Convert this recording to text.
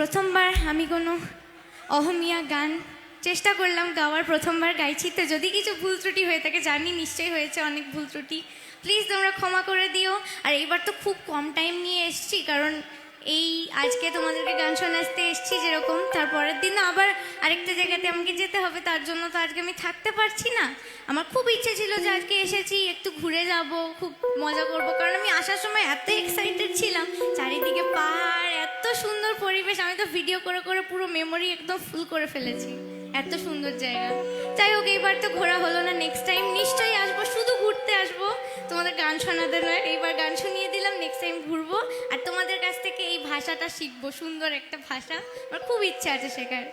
প্রথমবার আমি কোনো অহমিয়া গান চেষ্টা করলাম গাওয়ার, প্রথমবার গাইছি, তো যদি কিছু ভুল ত্রুটি হয়ে থাকে জানি নিশ্চয়ই হয়েছে অনেক ভুল ত্রুটি, প্লিজ তোমরা ক্ষমা করে দিও। আর এইবার তো খুব কম টাইম নিয়ে এসছি, কারণ এই আজকে তোমাদেরকে গান শোনাতে এসছি যেরকম, তারপরের দিন আবার আরেকটা জায়গাতে আমাকে যেতে হবে, তার জন্য তো আজকে আমি থাকতে পারছি না। আমার খুব ইচ্ছে ছিল যে আজকে এসেছি একটু ঘুরে যাব, খুব মজা করব, কারণ আমি আসার সময় এত এক্সাইটেড ছিলাম, চারিদিকে পাহাড়, এত সুন্দর পরিবেশ, আমি তো ভিডিও করে করে পুরো মেমোরি একদম ফুল করে ফেলেছি, এত সুন্দর জায়গা। যাই হোক, এইবার তো ঘোরা হলো না, নেক্সট টাইম নিশ্চয়ই আসবো, শুধু ঘুরতে আসবো, তোমাদের গান শোনাতে নয়। এইবার গান শুনিয়ে দিলাম, নেক্সট টাইম ঘুরবো আর তোমাদের কাছ থেকে এই ভাষাটা শিখবো, সুন্দর একটা ভাষা, আমার খুব ইচ্ছা আছে শেখার।